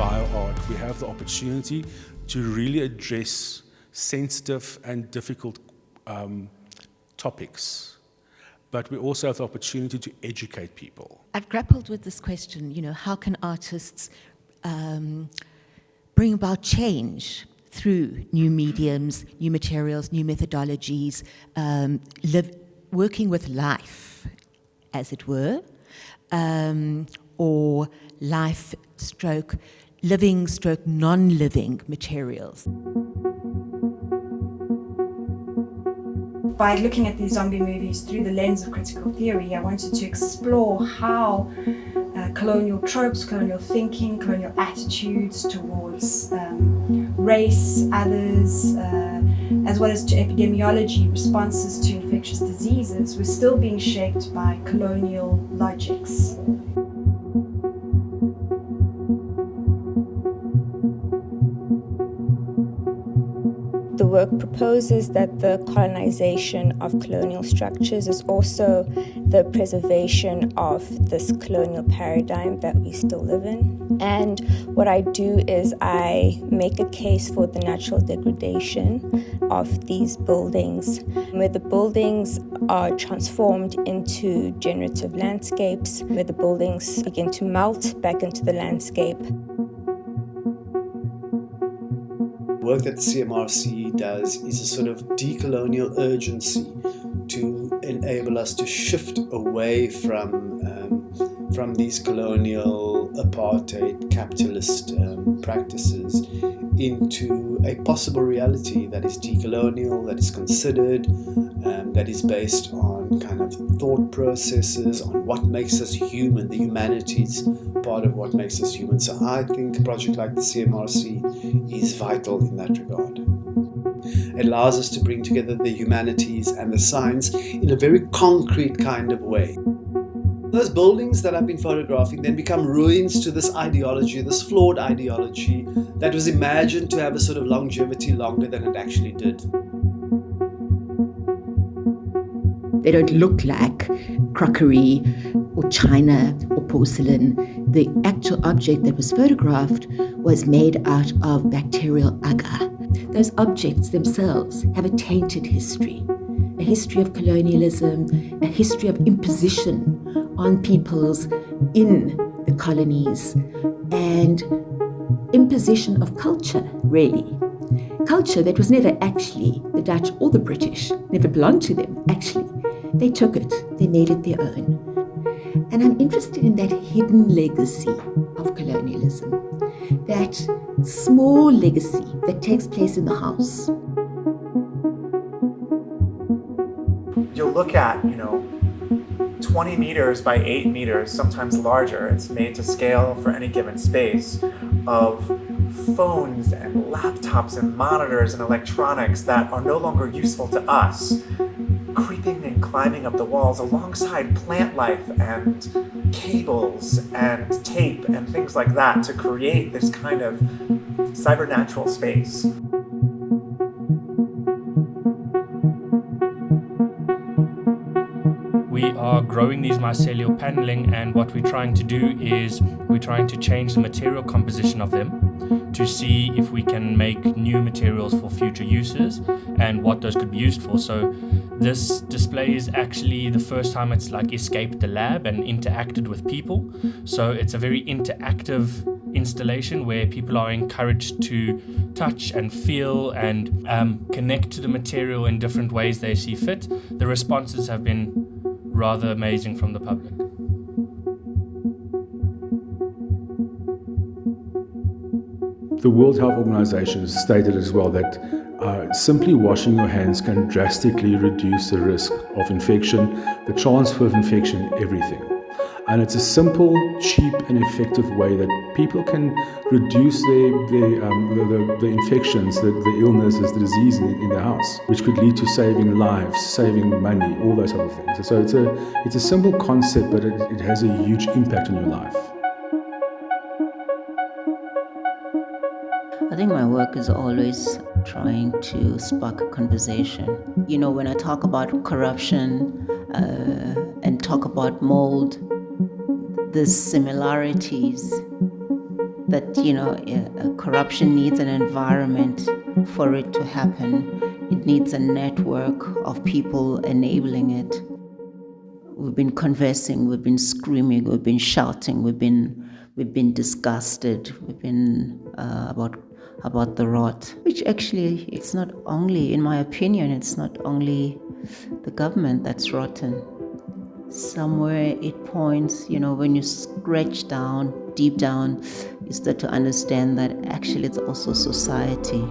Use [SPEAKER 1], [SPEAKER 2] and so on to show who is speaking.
[SPEAKER 1] bioart, we have the opportunity to really address sensitive and difficult topics, but we also have the opportunity to educate people.
[SPEAKER 2] I've grappled with this question, how can artists bring about change through new mediums, new materials, new methodologies, working with life, as it were, or life stroke living stroke non-living materials.
[SPEAKER 3] By looking at these zombie movies through the lens of critical theory, I wanted to explore how colonial tropes, colonial thinking, colonial attitudes towards race, others, as well as to epidemiology, responses to infectious diseases, were still being shaped by colonial logics.
[SPEAKER 4] The work proposes that the colonization of colonial structures is also the preservation of this colonial paradigm that we still live in. And what I do is I make a case for the natural degradation of these buildings, where the buildings are transformed into generative landscapes, where the buildings begin to melt back into the landscape.
[SPEAKER 5] The work that the CMRC does is a sort of decolonial urgency to enable us to shift away from these colonial apartheid capitalist practices into a possible reality that is decolonial, that is considered, that is based on kind of thought processes, on what makes us human, the humanities part of what makes us human. So I think a project like the CMRC is vital in that regard. It allows us to bring together the humanities and the science in a very concrete kind of way. Those buildings that I've been photographing then become ruins to this ideology, this flawed ideology that was imagined to have a sort of longevity longer than it actually did.
[SPEAKER 2] They don't look like crockery or china or porcelain. The actual object that was photographed was made out of bacterial agar. Those objects themselves have a tainted history, a history of colonialism, a history of imposition on peoples in the colonies, and imposition of culture, really. Culture that was never actually the Dutch or the British, never belonged to them, actually. They took it, they made it their own. And I'm interested in that hidden legacy of colonialism, that small legacy that takes place in the house.
[SPEAKER 6] You'll look at, 20 meters by 8 meters, sometimes larger. It's made to scale for any given space, of phones and laptops and monitors and electronics that are no longer useful to us, creeping and climbing up the walls alongside plant life and cables and tape and things like that to create this kind of cybernatural space.
[SPEAKER 7] We are growing these mycelial paneling, and what we're trying to do is we're trying to change the material composition of them to see if we can make new materials for future uses and what those could be used for. So this display is actually the first time it's escaped the lab and interacted with people. So it's a very interactive installation where people are encouraged to touch and feel and connect to the material in different ways they see fit. The responses have been rather amazing from the public.
[SPEAKER 1] The World Health Organization has stated as well that simply washing your hands can drastically reduce the risk of infection, the transfer of infection, everything. And it's a simple, cheap and effective way that people can reduce the infections, the illnesses, the disease in the house, which could lead to saving lives, saving money, all those other things. So it's a simple concept, but it has a huge impact on your life.
[SPEAKER 8] I think my work is always trying to spark a conversation. When I talk about corruption and talk about mold, the similarities that, corruption needs an environment for it to happen. It needs a network of people enabling it. We've been conversing, we've been screaming, we've been shouting, we've been disgusted, we've been about the rot, which actually, it's not only, in my opinion, it's not only the government that's rotten. Somewhere it points, when you scratch down, deep down, you start to understand that actually it's also society.